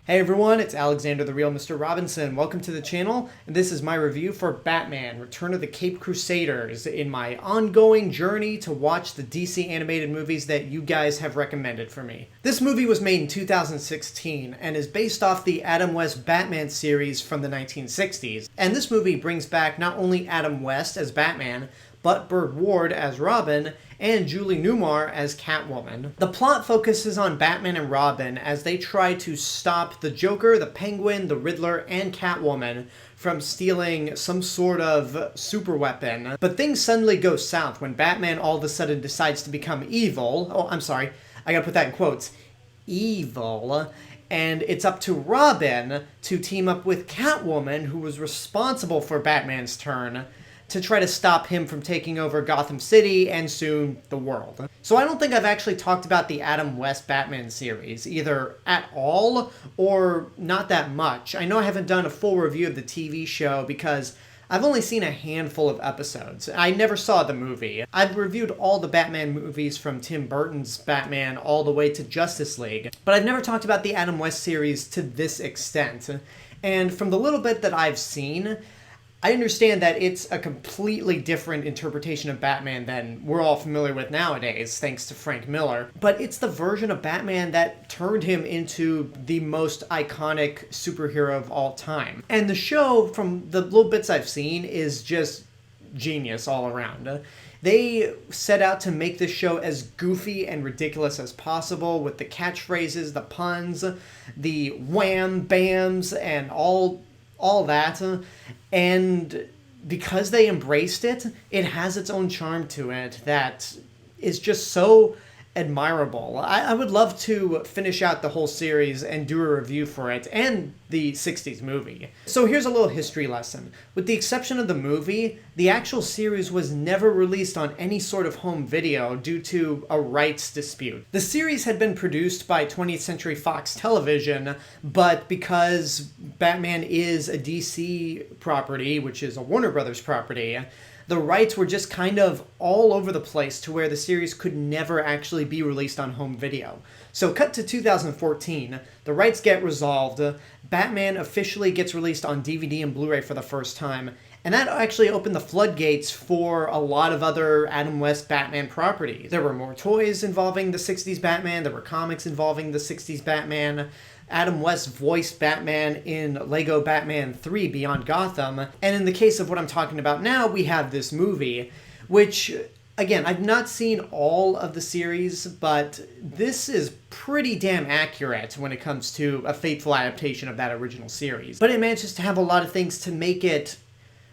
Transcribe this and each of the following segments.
Hey everyone, it's Alexander the Real Mr. Robinson. Welcome to the channel, and this is my review for Batman, Return of the Caped Crusaders, in my ongoing journey to watch the DC animated movies that you guys have recommended for me. This movie was made in 2016 and is based off the Adam West Batman series from the 1960s. And this movie brings back not only Adam West as Batman, but Burt Ward as Robin, and Julie Newmar as Catwoman. The plot focuses on Batman and Robin as they try to stop the Joker, the Penguin, the Riddler, and Catwoman from stealing some sort of super weapon. But things suddenly go south when Batman all of a sudden decides to become evil. Oh, I'm sorry, I gotta put that in quotes. Evil. And it's up to Robin to team up with Catwoman, who was responsible for Batman's turn, to try to stop him from taking over Gotham City and soon the world. So I don't think I've actually talked about the Adam West Batman series, either at all or not that much. I know I haven't done a full review of the TV show because I've only seen a handful of episodes. I never saw the movie. I've reviewed all the Batman movies from Tim Burton's Batman all the way to Justice League, but I've never talked about the Adam West series to this extent. And from the little bit that I've seen, I understand that it's a completely different interpretation of Batman than we're all familiar with nowadays, thanks to Frank Miller. But it's the version of Batman that turned him into the most iconic superhero of all time. And the show, from the little bits I've seen, is just genius all around. They set out to make this show as goofy and ridiculous as possible with the catchphrases, the puns, the wham-bams, and all that. And because they embraced it, it has its own charm to it that is just so admirable. I would love to finish out the whole series and do a review for it and the 60s movie. So here's a little history lesson. With the exception of the movie, the actual series was never released on any sort of home video due to a rights dispute. The series had been produced by 20th Century Fox Television, but because Batman is a DC property, which is a Warner Brothers property, the rights were just kind of all over the place to where the series could never actually be released on home video. So cut to 2014, the rights get resolved, Batman officially gets released on DVD and Blu-ray for the first time, and that actually opened the floodgates for a lot of other Adam West Batman properties. There were more toys involving the 60s Batman, there were comics involving the 60s Batman. Adam West voiced Batman in Lego Batman 3 Beyond Gotham, and in the case of what I'm talking about now, we have this movie, which, again, I've not seen all of the series, but this is pretty damn accurate when it comes to a faithful adaptation of that original series. But it manages to have a lot of things to make it,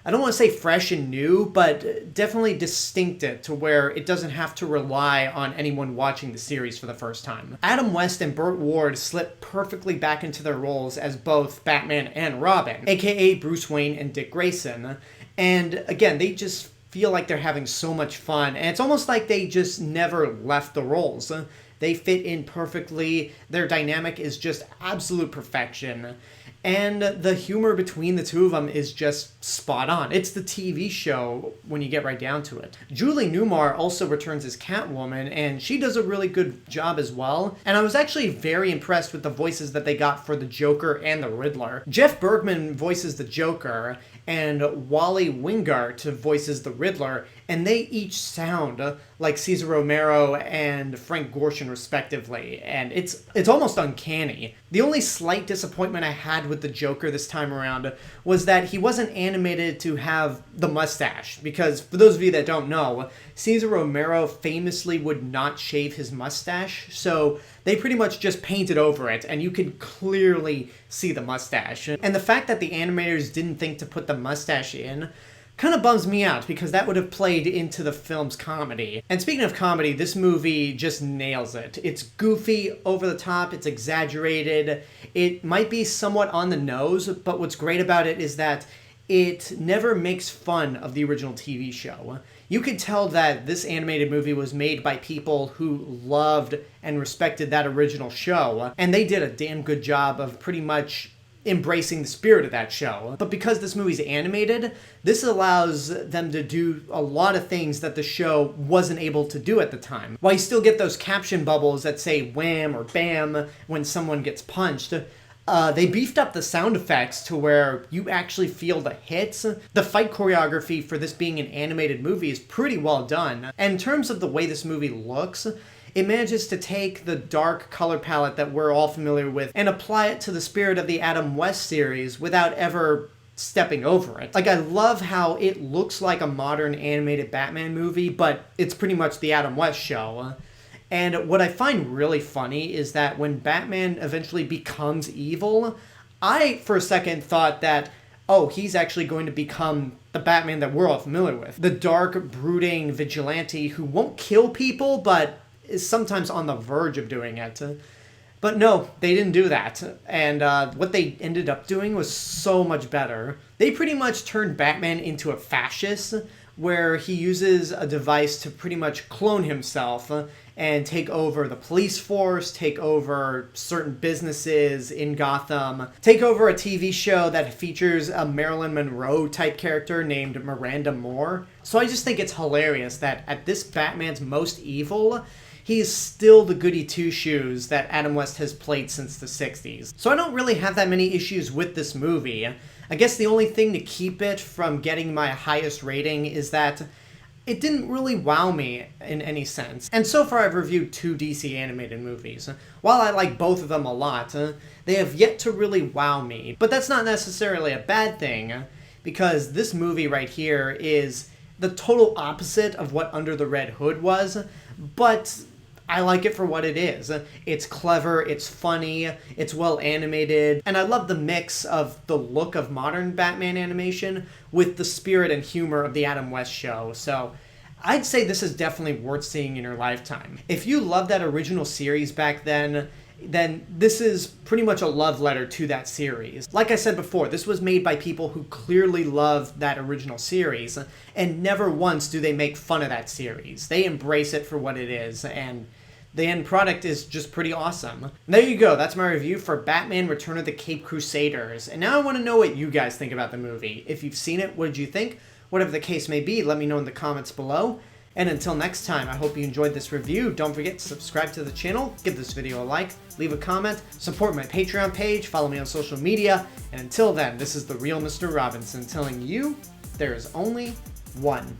I don't want to say fresh and new, but definitely distinctive to where it doesn't have to rely on anyone watching the series for the first time. Adam West and Burt Ward slip perfectly back into their roles as both Batman and Robin, aka Bruce Wayne and Dick Grayson. And again, they just feel like they're having so much fun, and it's almost like they just never left the roles. They fit in perfectly, their dynamic is just absolute perfection. And the humor between the two of them is just spot on. It's the TV show when you get right down to it. Julie Newmar also returns as Catwoman, and she does a really good job as well. And I was actually very impressed with the voices that they got for the Joker and the Riddler. Jeff Bergman voices the Joker, and Wally Wingert voices the Riddler, and they each sound like Cesar Romero and Frank Gorshin respectively, and it's almost uncanny. The only slight disappointment I had with the Joker this time around was that he wasn't animated to have the mustache, because for those of you that don't know, Cesar Romero famously would not shave his mustache, so they pretty much just painted over it, and you could clearly see the mustache. And the fact that the animators didn't think to put the mustache in kind of bums me out, because that would have played into the film's comedy. And speaking of comedy, this movie just nails it. It's goofy, over the top, it's exaggerated. It might be somewhat on the nose, but what's great about it is that it never makes fun of the original TV show. You could tell that this animated movie was made by people who loved and respected that original show, and they did a damn good job of pretty much embracing the spirit of that show. But because this movie's animated, this allows them to do a lot of things that the show wasn't able to do at the time. While you still get those caption bubbles that say wham or bam when someone gets punched, They beefed up the sound effects to where you actually feel the hits. The fight choreography for this being an animated movie is pretty well done. And in terms of the way this movie looks, it manages to take the dark color palette that we're all familiar with and apply it to the spirit of the Adam West series without ever stepping over it. Like, I love how it looks like a modern animated Batman movie, but it's pretty much the Adam West show. And what I find really funny is that when Batman eventually becomes evil, I, for a second, thought that, oh, he's actually going to become the Batman that we're all familiar with. The dark, brooding vigilante who won't kill people, but is sometimes on the verge of doing it. But no, they didn't do that. And what they ended up doing was so much better. They pretty much turned Batman into a fascist, where he uses a device to pretty much clone himself and take over the police force, take over certain businesses in Gotham, take over a TV show that features a Marilyn Monroe type character named Miranda Moore. So I just think it's hilarious that at this Batman's most evil, he is still the goody two-shoes that Adam West has played since the 60s. So I don't really have that many issues with this movie. I guess the only thing to keep it from getting my highest rating is that it didn't really wow me in any sense. And so far I've reviewed 2 DC animated movies. While I like both of them a lot, they have yet to really wow me. But that's not necessarily a bad thing, because this movie right here is the total opposite of what Under the Red Hood was, but I like it for what it is. It's clever, it's funny, it's well animated, and I love the mix of the look of modern Batman animation with the spirit and humor of the Adam West show. So I'd say this is definitely worth seeing in your lifetime. If you loved that original series back then this is pretty much a love letter to that series. Like I said before, this was made by people who clearly love that original series, and never once do they make fun of that series. They embrace it for what it is, and the end product is just pretty awesome. And there you go, that's my review for Batman Return of the Caped Crusaders. And now I want to know what you guys think about the movie. If you've seen it, what did you think? Whatever the case may be, let me know in the comments below. And until next time, I hope you enjoyed this review. Don't forget to subscribe to the channel, give this video a like, leave a comment, support my Patreon page, follow me on social media, and until then, this is the real Mr. Robinson telling you there is only one